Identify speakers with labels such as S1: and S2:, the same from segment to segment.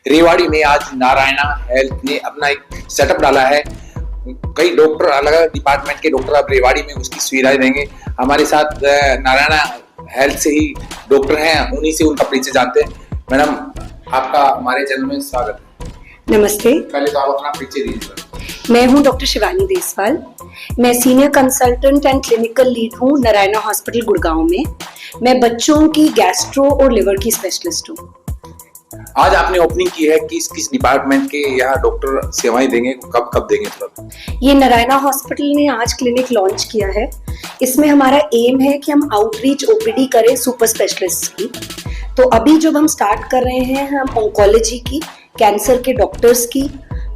S1: रेवाड़ी में आज नारायणा हेल्थ ने अपना एक सेटअप डाला है। कई डॉक्टर, अलग अलग डिपार्टमेंट के डॉक्टर अब रेवाड़ी में उसकी सुविधाएं देंगे। हमारे साथ नारायणा हेल्थ से ही डॉक्टर हैं, उन्हीं से उनका परिचय जानते हैं। मैडम, आपका हमारे चैनल में स्वागत है।
S2: नमस्ते।
S1: पहले तो आप अपना परिचय दीजिए।
S2: मैं हूं डॉक्टर शिवानी देसवाल। मैं senior consultant and clinical lead हूं नारायणा हॉस्पिटल गुड़गांव में। मैं बच्चों की गैस्ट्रो और लिवर की स्पेशलिस्ट हूं।
S1: आज आपने ओपनिंग की है, किस डिपार्टमेंट के यहाँ डॉक्टर सेवाएं देंगे, कब देंगे थोड़ा?
S2: ये नारायणा हॉस्पिटल ने आज क्लिनिक लॉन्च किया है। इसमें हमारा एम है कि हम आउटरीच ओपीडी करें सुपर स्पेशलिस्ट की। तो अभी जब हम स्टार्ट कर रहे हैं, हम ऑन्कोलॉजी की, कैंसर के डॉक्टर्स की,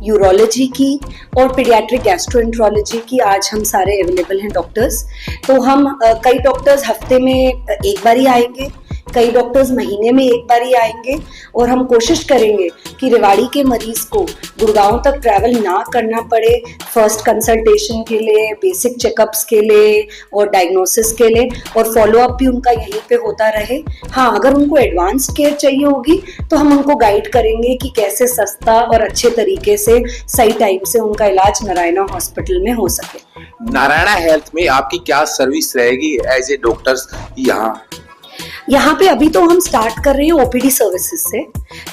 S2: यूरोलॉजी की और पीडियाट्रिक गैस्ट्रोएंट्रोलॉजी की आज हम सारे अवेलेबल हैं डॉक्टर्स। तो हम कई डॉक्टर्स हफ्ते में एक बार ही आएंगे, कई डॉक्टर्स महीने में एक बार ही आएंगे और हम कोशिश करेंगे कि रेवाड़ी के मरीज को गुड़गांव तक ट्रैवल ना करना पड़े फर्स्ट कंसल्टेशन के लिए, बेसिक चेकअप्स के लिए और डायग्नोसिस के लिए, और फॉलोअप भी उनका यहीं पे होता रहे। हाँ, अगर उनको एडवांस केयर चाहिए होगी तो हम उनको गाइड करेंगे कि कैसे सस्ता और अच्छे तरीके से सही टाइम से उनका इलाज नारायणा हॉस्पिटल में हो सके।
S1: नारायणा हेल्थ में आपकी क्या सर्विस रहेगी एज ए डॉक्टर्स
S2: यहाँ पे अभी तो हम स्टार्ट कर रहे हैं ओपीडी सर्विसेज से,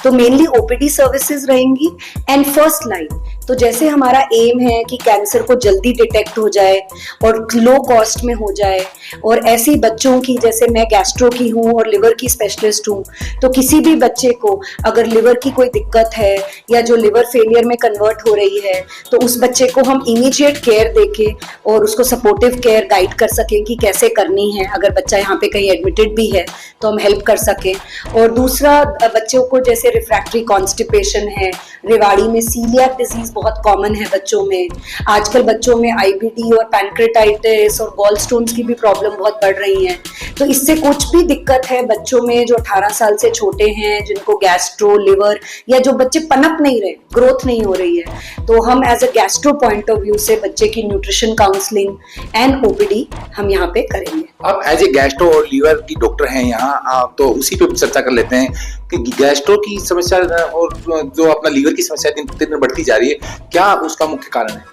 S2: तो मेनली ओपीडी सर्विसेज रहेंगी एंड फर्स्ट लाइन। तो जैसे हमारा एम है कि कैंसर को जल्दी डिटेक्ट हो जाए और लो कॉस्ट में हो जाए, और ऐसे बच्चों की, जैसे मैं गैस्ट्रो की हूँ और लिवर की स्पेशलिस्ट हूँ, तो किसी भी बच्चे को अगर लिवर की कोई दिक्कत है या जो लिवर फेलियर में कन्वर्ट हो रही है, तो उस बच्चे को हम इमीडिएट केयर देके और उसको सपोर्टिव केयर गाइड कर सकें कि कैसे करनी है। अगर बच्चा यहाँ पे कहीं एडमिटेड भी है तो हम हेल्प कर सकें। और दूसरा, बच्चों को जैसे रिफ्रैक्टरी कॉन्स्टिपेशन है, रेवाड़ी में सीलियाक डिजीज बहुत कॉमन है बच्चों में। आजकल बच्चों में आईबीडी और पैनक्रेटाइटिस और गॉल स्टोन्स की भी प्रॉब्लम बहुत बढ़ रही है। तो इससे कुछ भी दिक्कत है बच्चों में जो 18 साल से छोटे हैं, जिनको गैस्ट्रो, लिवर, या जो बच्चे पनप नहीं रहे, ग्रोथ नहीं हो रही है, तो हम as a gastro point of view से बच्चे की न्यूट्रिशन काउंसलिंग एंड ओपीडी हम यहाँ पे करेंगे।
S1: अब एज ए गैस्ट्रो और लीवर की डॉक्टर हैं यहाँ, तो उसी पे चर्चा कर लेते हैं कि गैस्ट्रो की समस्या और जो अपना लीवर की समस्या दिन दिन बढ़ती जा रही है, क्या उसका मुख्य कारण है?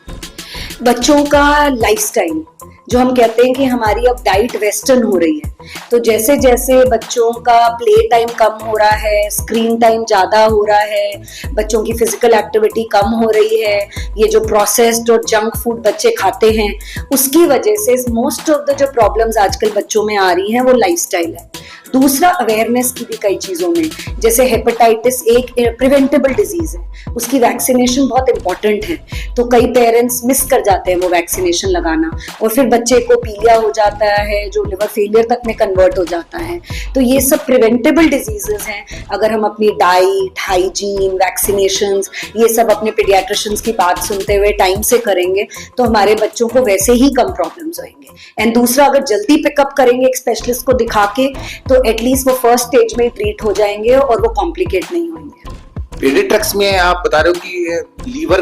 S2: बच्चों का लाइफस्टाइल, जो हम कहते हैं कि हमारी अब डाइट वेस्टर्न हो रही है, तो जैसे जैसे बच्चों का प्ले टाइम कम हो रहा है, स्क्रीन टाइम ज़्यादा हो रहा है, बच्चों की फिजिकल एक्टिविटी कम हो रही है, ये जो प्रोसेस्ड और जंक फूड बच्चे खाते हैं, उसकी वजह से मोस्ट ऑफ द जो प्रॉब्लम्स आजकल बच्चों में आ रही हैं वो लाइफस्टाइल है। दूसरा, अवेयरनेस की भी कई चीज़ों में, जैसे हेपेटाइटिस एक प्रिवेंटेबल डिजीज है, उसकी वैक्सीनेशन बहुत इंपॉर्टेंट है, तो कई पेरेंट्स मिस कर जाते हैं वो वैक्सीनेशन लगाना, और फिर बच्चे को पीलिया हो जाता है जो लिवर फेलियर तक में कन्वर्ट हो जाता है। तो ये सब प्रिवेंटेबल डिजीजेस हैं। अगर हम अपनी डाइट, हाइजीन, वैक्सीनेशंस, ये सब अपने पीडियाट्रिशियंस की बात सुनते हुए टाइम से करेंगे तो हमारे बच्चों को वैसे ही कम प्रॉब्लम्स होंगे। एंड दूसरा, अगर जल्दी पिकअप करेंगे एक स्पेशलिस्ट को दिखा के, तो एटलीस्ट वो फर्स्ट स्टेज में ट्रीट हो जाएंगे और वो कॉम्प्लिकेट नहीं होंगे।
S1: पीडियाट्रिक्स में आप बता रहे हो कि लीवर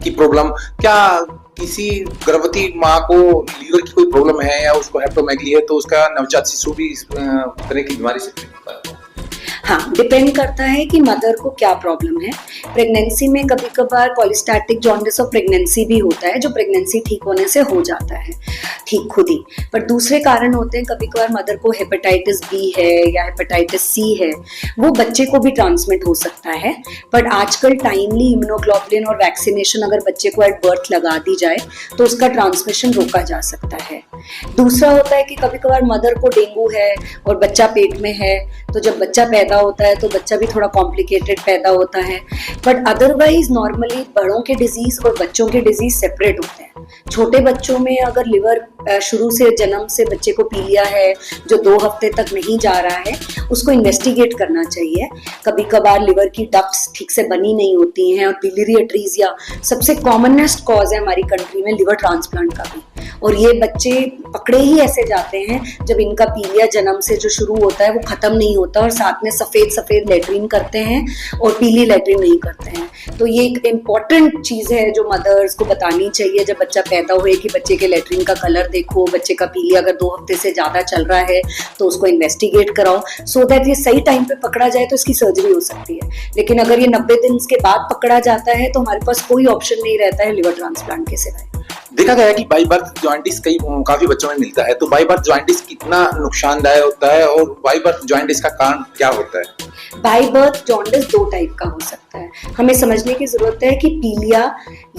S1: की प्रॉब्लम, क्या किसी गर्भवती माँ को लीवर की कोई प्रॉब्लम है या उसको हेपेटोमेगली है तो उसका नवजात शिशु भी इस तरह की बीमारी से पीड़ित है?
S2: हाँ, डिपेंड करता है कि मदर को क्या प्रॉब्लम है। प्रेगनेंसी में कभी कभार कॉलिस्टैटिक जॉन्डिस ऑफ प्रेगनेंसी भी होता है, जो प्रेगनेंसी ठीक होने से हो जाता है ठीक खुद ही। पर दूसरे कारण होते हैं, कभी कभार मदर को हेपेटाइटिस बी है या हेपेटाइटिस सी है, वो बच्चे को भी ट्रांसमिट हो सकता है। बट आजकल टाइमली इम्यूनोग्लोबुलिन और वैक्सीनेशन अगर बच्चे को एट बर्थ लगा दी जाए तो उसका ट्रांसमिशन रोका जा सकता है। दूसरा होता है कि कभी कभार मदर को डेंगू है और बच्चा पेट में है, तो जब बच्चा पैदा होता है तो बच्चा भी थोड़ा कॉम्प्लिकेटेड पैदा होता है। बट अदरवाइज नॉर्मली बड़ों के डिजीज और बच्चों के डिजीज सेपरेट होते हैं। छोटे बच्चों में अगर लिवर शुरू से, जन्म से बच्चे को पीलिया है जो 2 हफ्ते तक नहीं जा रहा है, उसको इन्वेस्टिगेट करना चाहिए। कभी कभार लिवर की डक्ट्स ठीक से बनी नहीं होती हैं, और बिलियरी अट्रीजिया सबसे कॉमनेस्ट कॉज है हमारी कंट्री में लिवर ट्रांसप्लांट का भी, और ये बच्चे पकड़े ही ऐसे जाते हैं जब इनका पीलिया जन्म से जो शुरू होता है वो खत्म नहीं होता और साथ में सफेद सफेद लेट्रिन करते हैं और पीली लेट्रिन नहीं करते हैं। तो ये एक इम्पॉर्टेंट चीज है जो मदर्स को बतानी चाहिए जब बच्चा पैदा हुए कि बच्चे के लेट्रिन का कलर देखो, बच्चे का पीलिया अगर 2 हफ्ते से ज्यादा चल रहा है तो उसको इन्वेस्टिगेट कराओ, सो दैट ये सही टाइम पे पकड़ा जाए तो इसकी सर्जरी हो सकती है। लेकिन अगर ये 90 दिन के बाद पकड़ा जाता है तो हमारे पास कोई ऑप्शन नहीं रहता है लिवर ट्रांसप्लांट के सिवाय।
S1: देखा गया है कि बाई बर्थ जॉइंटिस काफी बच्चों में मिलता है, तो बाई बर्थ जॉइंटिस कितना नुकसानदायक होता है और बाई बर्थ जॉइंटिस का कारण क्या होता है?
S2: बाई बर्थ जॉन्डिस 2 टाइप का हो सकता है। हमें समझने की जरूरत है कि पीलिया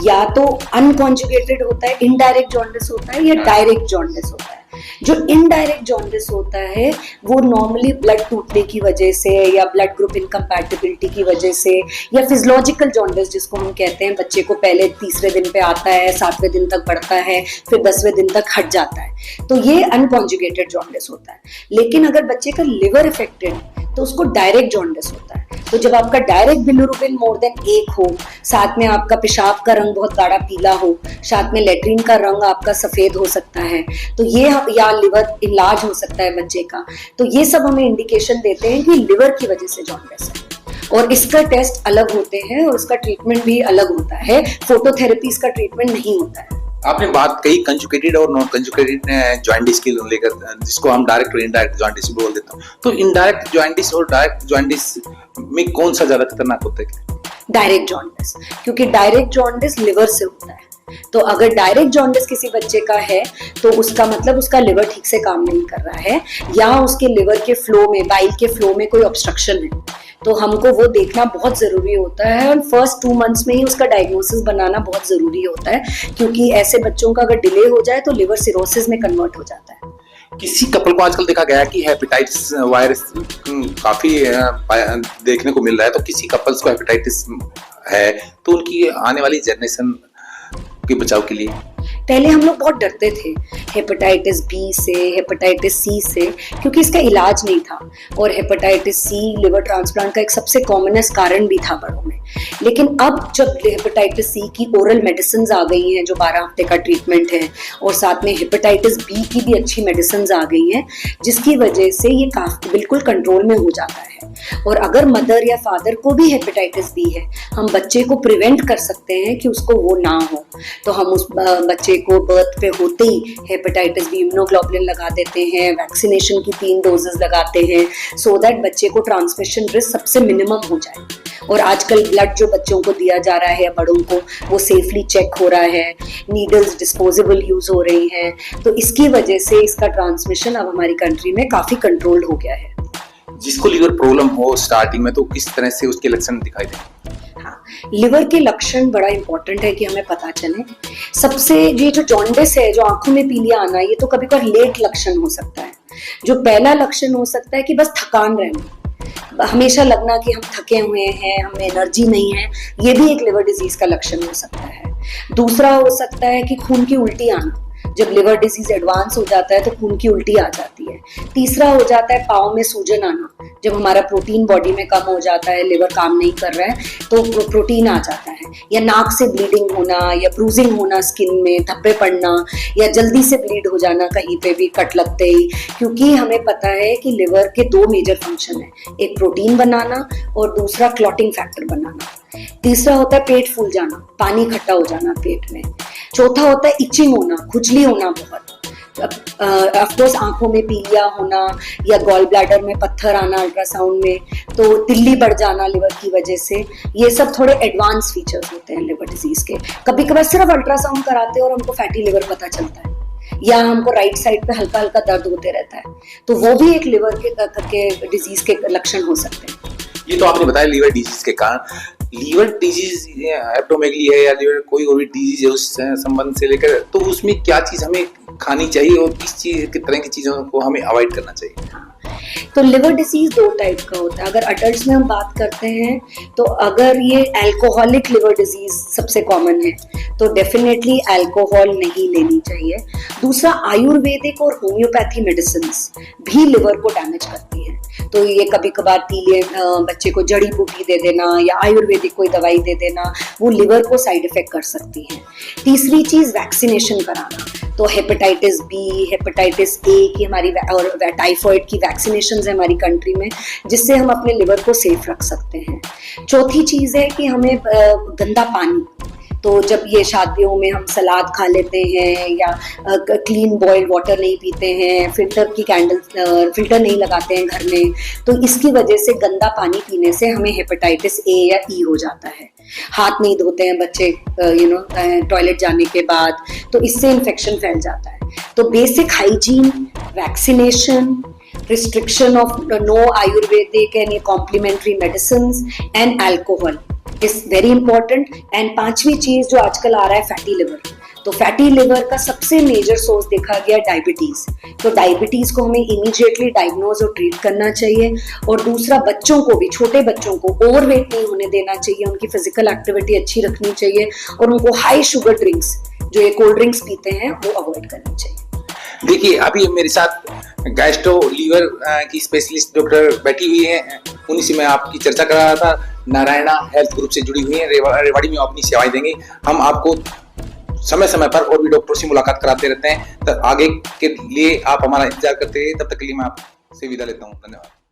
S2: या तो अनकॉन्जुगेटेड होता है, इनडायरेक्ट जॉन्डिस होता है, या डायरेक्ट जॉन्डिस होता है। जो इनडायरेक्ट जॉन्डिस होता है वो नॉर्मली ब्लड टूटने की वजह से या ब्लड ग्रुप इनकम्पैटिबिलिटी की वजह से या फिजियोलॉजिकल जॉन्डिस जिसको हम कहते हैं, बच्चे को पहले तीसरे दिन पे आता है, 7वें दिन तक बढ़ता है, फिर 10वें दिन तक हट जाता है, तो ये अनकॉन्जुगेटेड जॉन्डिस होता है। लेकिन अगर बच्चे का लिवर अफेक्टेड तो उसको डायरेक्ट जॉन्डिस होता है। तो जब आपका डायरेक्ट बिलिरुबिन मोर देन 1 हो, साथ में आपका पेशाब का रंग बहुत गाढ़ा पीला हो, साथ में लेट्रिन का रंग आपका सफेद हो सकता है, तो ये या लिवर इलाज हो सकता है बच्चे का, तो ये सब हमें इंडिकेशन देते हैं कि लिवर की वजह से जॉन्डिस है। और इसका टेस्ट अलग होते हैं और उसका ट्रीटमेंट भी अलग होता है, फोटोथेरेपी इसका ट्रीटमेंट नहीं होता है।
S1: आपने बात कही कंजुगेटेड और नॉन कंजुगेटेड जॉइंटिस की लेकर, जिसको हम डायरेक्ट और इनडायरेक्ट जॉइंटिस बोल देता हूँ, तो इनडायरेक्ट जॉइंटिस और डायरेक्ट जॉइंटिस में कौन सा ज्यादा खतरनाक होता है?
S2: डायरेक्ट जॉन्डिस, क्योंकि डायरेक्ट जॉन्डिस लिवर से होता है। तो अगर डायरेक्ट जॉन्डिस किसी बच्चे का है तो उसका मतलब उसका लिवर ठीक से काम नहीं कर रहा है या उसके लिवर के फ्लो में, बाइल के फ्लो में कोई ऑब्स्ट्रक्शन है, तो हमको वो देखना बहुत जरूरी होता है। और फर्स्ट 2 मंथ्स में ही उसका डायग्नोसिस बनाना बहुत जरूरी होता है, क्योंकि ऐसे बच्चों का अगर डिले हो जाए तो लिवर सिरोसिस में कन्वर्ट हो जाता है।
S1: किसी कपल को आजकल देखा गया कि हेपेटाइटिस वायरस काफी देखने को मिल रहा है, तो किसी कपल्स को हेपेटाइटिस है तो उनकी आने वाली जनरेशन के बचाव के लिए
S2: पहले हम लोग बहुत डरते थे हेपेटाइटिस बी से, हेपेटाइटिस सी से, क्योंकि इसका इलाज नहीं था और हेपेटाइटिस सी लिवर ट्रांसप्लांट का एक सबसे कॉमनेस्ट कारण भी था बड़ों में। लेकिन अब जब हेपेटाइटिस सी की ओरल मेडिसिन आ गई हैं जो 12 हफ्ते का ट्रीटमेंट है, और साथ में हेपेटाइटिस बी की भी अच्छी मेडिसिन आ गई हैं, जिसकी वजह से ये काफी बिल्कुल कंट्रोल में हो जाता है। और अगर मदर या फादर को भी हेपेटाइटिस बी है, हम बच्चे को प्रिवेंट कर सकते हैं कि उसको वो ना हो। तो हम उस बच्चे को बर्थ पे होते ही हेपेटाइटिस बी इम्यूनोग्लोबुलिन लगा देते हैं, वैक्सीनेशन की 3 डोजेस लगाते हैं, सो दैट बच्चे को ट्रांसमिशन रिस्क सबसे मिनिमम हो जाए। और आजकल ब्लड जो बच्चों को दिया जा रहा है या बड़ों को, वो सेफली चेक हो रहा है, नीडल्स डिस्पोजेबल यूज हो रही हैं, तो इसकी वजह से इसका ट्रांसमिशन अब हमारी कंट्री में काफी कंट्रोल्ड हो गया है।
S1: जिसको लीवर प्रॉब्लम हो स्टार्टिंग में, तो किस तरह से उसके लक्षण दिखाई दें?
S2: हाँ, लिवर के लक्षण बड़ा इंपॉर्टेंट है कि हमें पता चले। सबसे ये जो जॉन्डिस है, जो आंखों में पीलिया आना, ये तो कभी कभी लेट लक्षण हो सकता है। जो पहला लक्षण हो सकता है कि बस थकान रहना, हमेशा लगना कि हम थके हुए हैं, हमें एनर्जी नहीं है, ये भी एक लिवर डिजीज का लक्षण हो सकता है। दूसरा हो सकता है कि खून की उल्टी आना, जब लिवर डिजीज एडवांस हो जाता है तो खून की उल्टी आ जाती है। तीसरा हो जाता है पाँव में सूजन आना, जब हमारा प्रोटीन बॉडी में कम हो जाता है, लिवर काम नहीं कर रहा है तो प्रोटीन आ जाता है। या नाक से ब्लीडिंग होना या ब्रूजिंग होना स्किन में, धब्बे पड़ना, या जल्दी से ब्लीड हो जाना कहीं पे भी कट लगते ही, क्योंकि हमें पता है कि लिवर के 2 मेजर फंक्शन है, एक प्रोटीन बनाना और दूसरा क्लॉटिंग फैक्टर बनाना। तीसरा होता है पेट फूल जाना, पानी इकट्ठा हो जाना पेट में। चौथा होता है इचिंग होना, खुजली होना बहुत। ऑफकोर्स आंखों में पीलिया होना या गॉल ब्लैडर में पत्थर आना अल्ट्रासाउंड में, तो तिल्ली बढ़ जाना लिवर की वजह से, ये सब थोड़े एडवांस फीचर्स होते हैं लिवर डिजीज के। कभी कभार सिर्फ अल्ट्रासाउंड कराते हैं और हमको फैटी लिवर पता चलता है, या हमको राइट साइड पे हल्का हल्का दर्द होते रहता है, तो वो भी एक लिवर के डिजीज के लक्षण हो सकते हैं।
S1: ये तो आपने बताया लीवर डिजीज के कारण। लीवर डिजीज हेपेटोमेगली है या लीवर कोई और भी डिजीज है, उस संबंध से लेकर, तो उसमें क्या चीज हमें खानी चाहिए और किस तरह की चीजों को हमें अवॉइड करना चाहिए?
S2: तो लिवर डिसीज 2 टाइप का होता है। अगर अडल्ट्स में हम बात करते हैं तो अगर ये अल्कोहलिक लिवर डिजीज सबसे कॉमन है तो डेफिनेटली अल्कोहल नहीं लेनी चाहिए। दूसरा, आयुर्वेदिक और होम्योपैथी मेडिसिन भी लिवर को डैमेज करती है, तो ये कभी कभार बच्चे को जड़ी बूटी दे देना या आयुर्वेदिक कोई दवाई दे देना, वो लिवर को साइड इफेक्ट कर सकती है। तीसरी चीज वैक्सीनेशन कराना। तो हेपेटाइटिस बी, हेपेटाइटिस ए की हमारी और टाइफॉइड की वैक्सीनेशन है हमारी कंट्री में, जिससे हम अपने लिवर को सेफ रख सकते हैं। चौथी चीज़ है कि हमें गंदा पानी, तो जब ये शादियों में हम सलाद खा लेते हैं या क्लीन बॉइल्ड वाटर नहीं पीते हैं, फिल्टर नहीं लगाते हैं घर में, तो इसकी वजह से गंदा पानी पीने से हमें हेपेटाइटिस ए या ई हो जाता है। हाथ नहीं धोते हैं बच्चे टॉयलेट जाने के बाद, तो इससे इन्फेक्शन फैल जाता है। तो basic hygiene, vaccination, restriction of no Ayurvedic and complementary medicines and alcohol is very important। and पांचवी चीज जो आजकल आ रहा है फैटी लिवर, तो फैटी लिवर का सबसे मेजर सोर्स देखा गया डायबिटीज, तो डायबिटीज को हमें इमीडिएटली डायग्नोज और ट्रीट करना चाहिए। और दूसरा, बच्चों को भी, छोटे बच्चों को ओवरवेट नहीं होने देना चाहिए, उनकी फिजिकल एक्टिविटी अच्छी रखनी चाहिए और उनको हाई शुगर ड्रिंक्स, जो ये कोल्ड ड्रिंक्स पीते हैं, वो अवॉइड करनी चाहिए।
S1: देखिए, अभी मेरे साथ गैस्ट्रो लीवर की स्पेशलिस्ट डॉक्टर बैठी हुई है, उन्हीं से मैं आपकी चर्चा कर रहा था। नारायणा हेल्थ ग्रुप से जुड़ी हुई है, रेवाड़ी में अपनी सेवाएं देंगे। हम आपको समय समय पर और भी डॉक्टरों से मुलाकात कराते रहते हैं। तो आगे के लिए आप हमारा इंतजार करते रहिए। तब तक के लिए मैं आपसे विदा लेता हूँ। धन्यवाद।